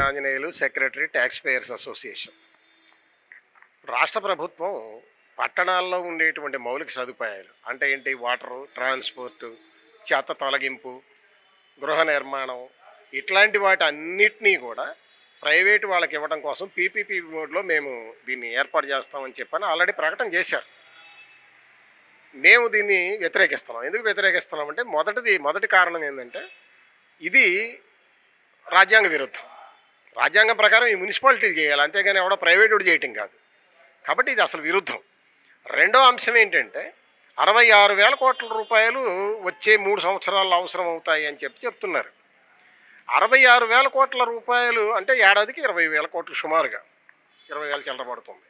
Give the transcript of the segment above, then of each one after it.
Anjaneyulu, secretary, tax payers association. రాష్ట్ర ప్రభుత్వం పట్టణాల్లో ఉండేటువంటి మౌలిక సదుపాయాలు అంటే ఏంటి, వాటరు, ట్రాన్స్పోర్టు, చెత్త తొలగింపు, గృహ నిర్మాణం, ఇట్లాంటి వాటి అన్నిటినీ కూడా ప్రైవేటు వాళ్ళకి ఇవ్వడం కోసం పీపీపీ మోడ్లో మేము దీన్ని ఏర్పాటు చేస్తామని చెప్పని ఆల్రెడీ ప్రకటన చేశారు. మేము దీన్ని వ్యతిరేకిస్తున్నాం. ఎందుకు వ్యతిరేకిస్తున్నామంటే మొదటి కారణం ఏంటంటే ఇది రాజ్యాంగ విరుద్ధం. రాజ్యాంగం ప్రకారం ఈ మున్సిపాలిటీలు చేయాలి, అంతేగాని ఎవడో ప్రైవేటు చేయటం కాదు. కాబట్టి ఇది అసలు విరుద్ధం. రెండో అంశం ఏంటంటే 66,000 కోట్ల రూపాయలు వచ్చే 3 సంవత్సరాల్లో అవసరం అవుతాయి అని చెప్తున్నారు. 66,000 కోట్ల రూపాయలు అంటే ఏడాదికి 20,000 కోట్లు, సుమారుగా 20,000 చిల్లర పడుతుంది.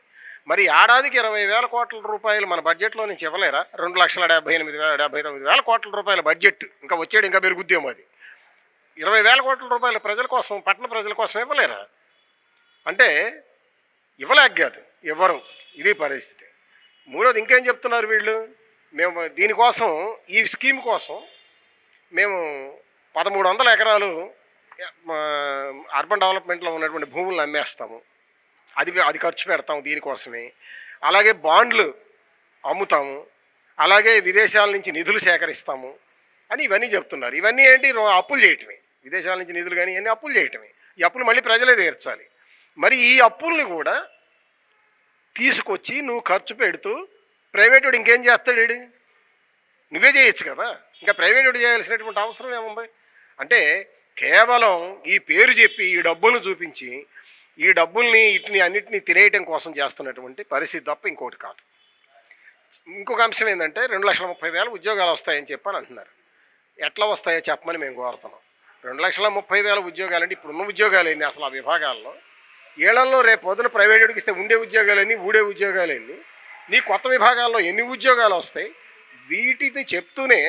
మరి ఏడాదికి 20,000 కోట్ల రూపాయలు మన బడ్జెట్లో నుంచి ఇవ్వలేరా? 2,78,000 కోట్ల రూపాయల బడ్జెట్ ఇంకా వచ్చేది, ఇంకా పెరుగుద్దేమో. అది 20,000 కోట్ల రూపాయలు ప్రజల కోసం, పట్టణ ప్రజల కోసం ఇవ్వలేరా? అంటే ఇవ్వలేక కాదు, ఇవ్వరు. ఇది పరిస్థితి. మూడోది ఇంకేం చెప్తున్నారు వీళ్ళు, మేము దీనికోసం, ఈ స్కీమ్ కోసం మేము 1,300 ఎకరాలు అర్బన్ డెవలప్మెంట్లో ఉన్నటువంటి భూములను అమ్మేస్తాము, అది ఖర్చు పెడతాము దీనికోసమే. అలాగే బాండ్లు అమ్ముతాము, అలాగే విదేశాల నుంచి నిధులు సేకరిస్తాము అని ఇవన్నీ చెప్తున్నారు. ఇవన్నీ ఏంటి, అప్పులు చేయటమే. విదేశాల నుంచి నిధులు కానీ ఇవన్నీ అప్పులు చేయటమే. ఈ అప్పులు మళ్ళీ ప్రజలే తీర్చాలి. మరి ఈ అప్పుల్ని కూడా తీసుకొచ్చి నువ్వు ఖర్చు పెడుతూ ప్రైవేటు ఇంకేం చేస్తాడు? వీడు నువ్వే చేయొచ్చు కదా, ఇంకా ప్రైవేటు చేయాల్సినటువంటి అవసరం ఏముంది? అంటే కేవలం ఈ పేరు చెప్పి ఈ డబ్బులను చూపించి ఈ డబ్బుల్ని అన్నిటినీ తినేయటం కోసం చేస్తున్నటువంటి పరిస్థితి తప్ప ఇంకోటి కాదు. ఇంకొక అంశం ఏంటంటే 2,30,000 ఉద్యోగాలు వస్తాయని చెప్పని అంటున్నారు. ఎట్లా వస్తాయో చెప్పమని మేము కోరుతున్నాం. 2,30,000 ఉద్యోగాలు అంటే ఇప్పుడున్న ఉద్యోగాలు ఏంటి అసలు? ఆ విభాగాల్లో ఏళ్లలో రేపు పొద్దున ప్రైవేటుకి ఇస్తే ఉండే ఉద్యోగాలన్నీ, ఊడే ఉద్యోగాలన్నీ, నీ కొత్త విభాగాల్లో ఎన్ని ఉద్యోగాలు వస్తాయి? వీటిని చెప్తూనే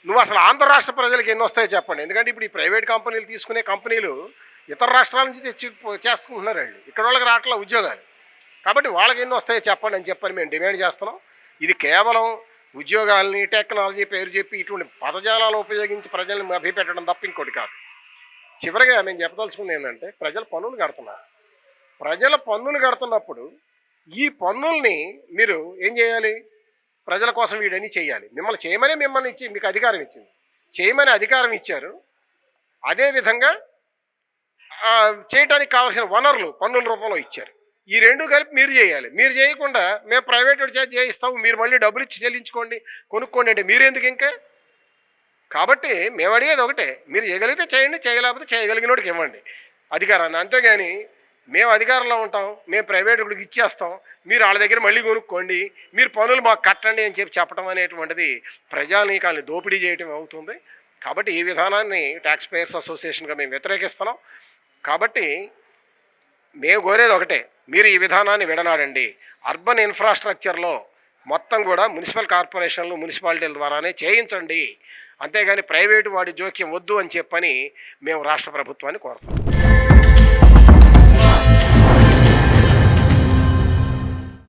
నువ్వు అసలు ఆంధ్ర రాష్ట్ర ప్రజలకు ఎన్ని వస్తాయో చెప్పండి. ఎందుకంటే ఇప్పుడు ఈ ప్రైవేట్ కంపెనీలు తీసుకునే కంపెనీలు ఇతర రాష్ట్రాల నుంచి తెచ్చి చేసుకుంటున్నారు వాళ్ళు, ఇక్కడ వాళ్ళకి రావట్లే ఉద్యోగాలు. కాబట్టి వాళ్ళకి ఎన్ని వస్తాయో చెప్పండి అని చెప్పని మేము డిమాండ్ చేస్తున్నాం. ఇది కేవలం ఉద్యోగాలని, టెక్నాలజీ పేరు చెప్పి ఇటువంటి పదజాలాలు ఉపయోగించి ప్రజల్ని మభ్యపెట్టడం తప్ప ఇంకోటి కాదు. చివరిగా మేము చెప్పదలుచుకుంది ఏంటంటే, ప్రజలు పన్నులు కడుతున్నారు. ప్రజల పన్నులు కడుతున్నప్పుడు ఈ పన్నుల్ని మీరు ఏం చేయాలి? ప్రజల కోసం వీడని చేయాలి. మిమ్మల్ని ఇచ్చి మీకు అధికారం ఇచ్చింది, చేయమని అధికారం ఇచ్చారు. అదేవిధంగా చేయడానికి కావాల్సిన వనరులు పన్నుల రూపంలో ఇచ్చారు. ఈ రెండు కలిపి మీరు చేయాలి. మీరు చేయకుండా మేము ప్రైవేట్ చేసి చేయిస్తాము, మీరు మళ్ళీ డబ్బులు ఇచ్చి చెల్లించుకోండి, కొనుక్కోండి అంటే మీరెందుకు ఇంకా? కాబట్టి మేము అడిగేది ఒకటే, మీరు చేయగలిగితే చేయండి, చేయలేకపోతే చేయగలిగినోడికి ఇవ్వండి అధికారాన్ని. అంతేగాని మేము అధికారంలో ఉంటాం, మేము ప్రైవేటుడికి ఇచ్చేస్తాం, మీరు వాళ్ళ దగ్గర మళ్ళీ కొనుక్కోండి, మీరు పనులు మాకు కట్టండి అని చెప్పడం అనేటువంటిది ప్రజానీకాన్ని దోపిడీ చేయటం అవుతుంది. కాబట్టి ఈ విధానాన్ని ట్యాక్స్ పేయర్స్ అసోసియేషన్గా మేము వ్యతిరేకిస్తున్నాం. కాబట్టి మేము కోరేది ఒకటే, మీరు ఈ విధానాన్ని విడనాడండి. అర్బన్ ఇన్ఫ్రాస్ట్రక్చర్లో మొత్తం కూడా మున్సిపల్ కార్పొరేషన్లు, మున్సిపాలిటీల ద్వారానే చేయించండి, అంతేగాని ప్రైవేటు వాడి జోక్యం వద్దు అని చెప్పని మేము రాష్ట్ర ప్రభుత్వాన్ని కోరుతున్నాం.